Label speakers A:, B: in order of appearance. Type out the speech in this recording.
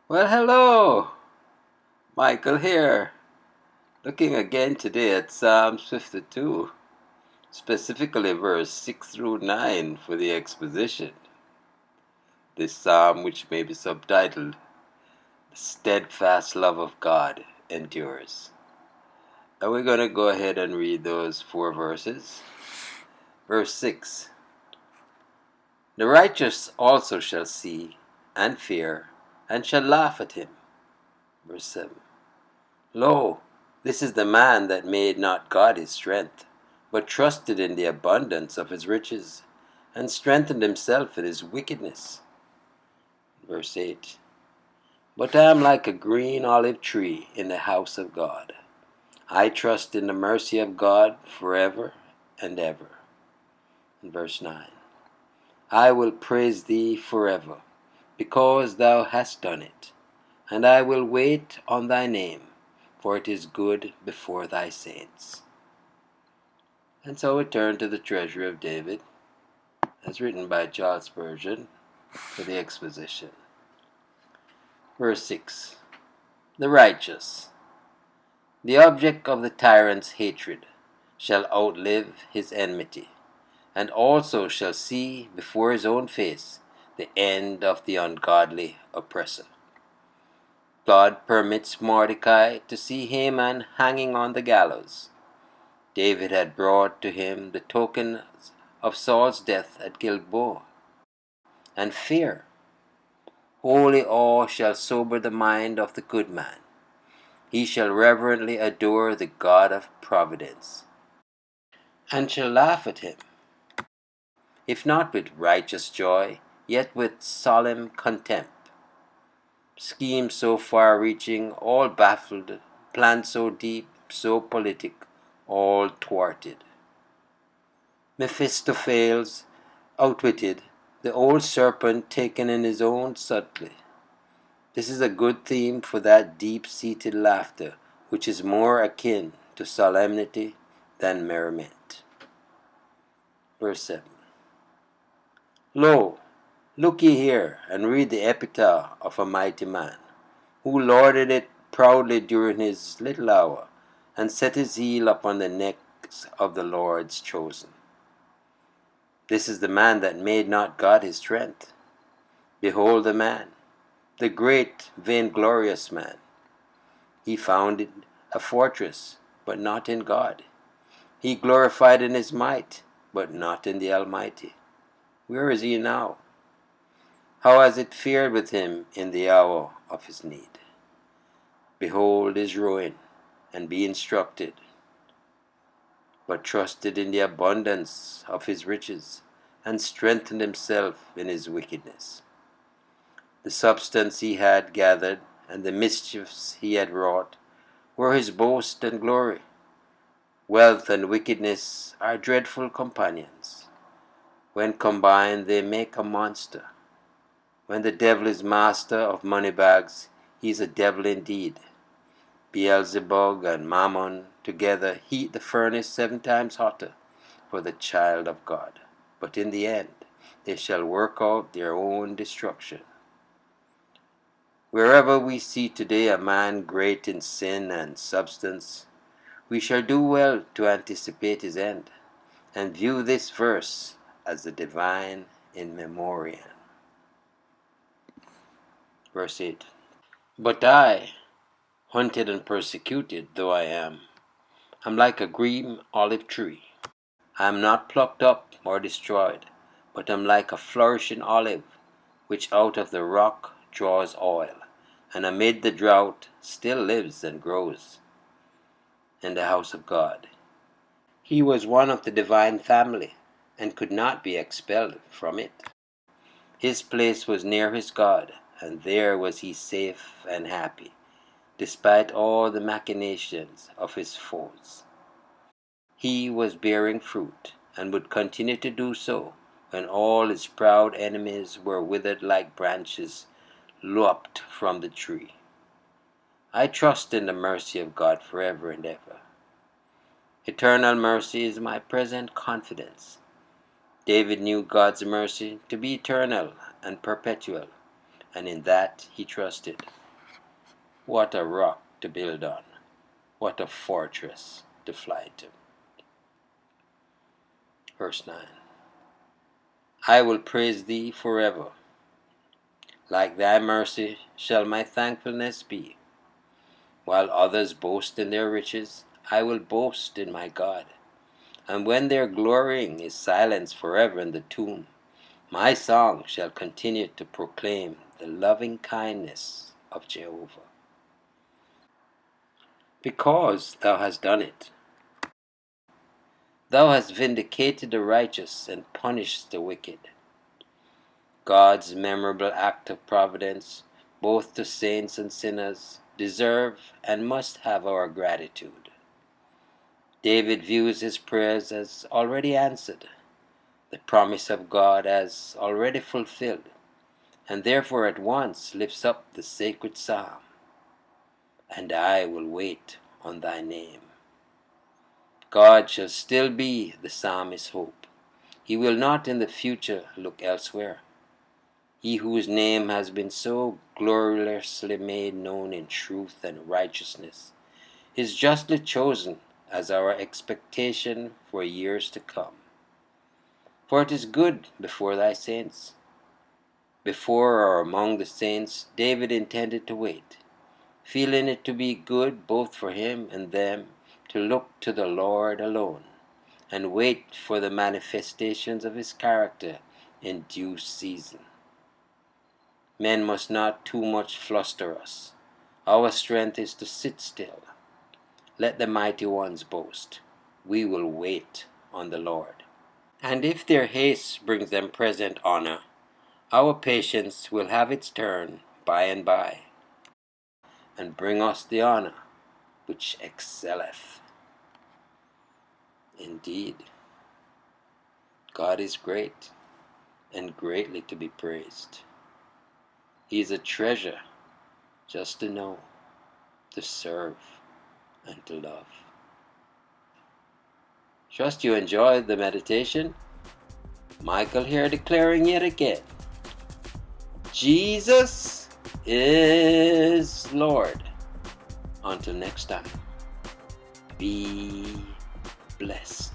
A: Well, hello, Michael here. Looking again today at Psalm 52, specifically verse 6 through 9 for the exposition. This psalm, which may be subtitled, The Steadfast Love of God Endures. And we're going to go ahead and read those 4 verses. Verse 6 The righteous also shall see and fear and shall laugh at him. Verse 7 Lo, this is the man that made not God his strength, but trusted in the abundance of his riches, and strengthened himself in his wickedness. Verse 8 But I am like a green olive tree in the house of God. I trust in the mercy of God forever and ever. Verse 9 I will praise thee forever, because thou hast done it, and I will wait on thy name, for it is good before thy saints. And so we turn to the Treasury of David, as written by Charles Spurgeon, for the exposition. Verse 6 The righteous, the object of the tyrant's hatred, shall outlive his enmity, and also shall see before his own face the end of the ungodly oppressor. God permits Mordecai to see Haman hanging on the gallows. David had brought to him the tokens of Saul's death at Gilboa. And fear, holy awe shall sober the mind of the good man. He shall reverently adore the God of providence, and shall laugh at him, if not with righteous joy, yet with solemn contempt. Schemes so far-reaching, all baffled, plans so deep, so politic, all thwarted. Mephistopheles, outwitted, the old serpent taken in his own subtly. This is a good theme for that deep-seated laughter which is more akin to solemnity than merriment. Verse 7 Lo, look ye here, and read the epitaph of a mighty man, who lorded it proudly during his little hour, and set his heel upon the necks of the Lord's chosen. This is the man that made not God his strength. Behold the man, the great, vainglorious man. He founded a fortress, but not in God. He glorified in his might, but not in the Almighty. Where is he now? How has it fared with him in the hour of his need? Behold his ruin, and be instructed, but trusted in the abundance of his riches, and strengthened himself in his wickedness. The substance he had gathered, and the mischiefs he had wrought, were his boast and glory. Wealth and wickedness are dreadful companions. When combined, they make a monster. When the devil is master of moneybags, he is a devil indeed. Beelzebub and Mammon together heat the furnace 7 times hotter for the child of God. But in the end, they shall work out their own destruction. Wherever we see today a man great in sin and substance, we shall do well to anticipate his end, and view this verse as the divine in memoriam. Verse 8 But I, hunted and persecuted though I am like a green olive tree. I am not plucked up or destroyed, but am like a flourishing olive, which out of the rock draws oil, and amid the drought still lives and grows. In the house of God, he was one of the divine family, and could not be expelled from it. His place was near his God, and there was he safe and happy, despite all the machinations of his foes. He was bearing fruit, and would continue to do so when all his proud enemies were withered like branches lopped from the tree. I trust in the mercy of God forever and ever. Eternal mercy is my present confidence. David knew God's mercy to be eternal and perpetual, and in that he trusted. What a rock to build on! What a fortress to fly to! Verse 9. I will praise thee forever. Like thy mercy shall my thankfulness be. While others boast in their riches, I will boast in my God. And when their glorying is silenced forever in the tomb, my song shall continue to proclaim the loving kindness of Jehovah. Because thou hast done it. Thou hast vindicated the righteous and punished the wicked. God's memorable act of providence, both to saints and sinners, deserve and must have our gratitude. David views his prayers as already answered, the promise of God as already fulfilled, and therefore at once lifts up the sacred psalm, and I will wait on thy name. God shall still be the psalmist's hope. He will not in the future look elsewhere. He whose name has been so gloriously made known in truth and righteousness is justly chosen as our expectation for years to come. For it is good before thy saints. Before or among the saints, David intended to wait, feeling it to be good both for him and them to look to the Lord alone and wait for the manifestations of his character in due season. Men must not too much fluster us. Our strength is to sit still. Let the mighty ones boast. We will wait on the Lord. And if their haste brings them present honor, our patience will have its turn by and by, and bring us the honor which excelleth. Indeed, God is great and greatly to be praised. He is a treasure just to know, to serve, and to love. Trust you enjoyed the meditation. Michael here declaring yet again, Jesus is Lord. Until next time, be blessed.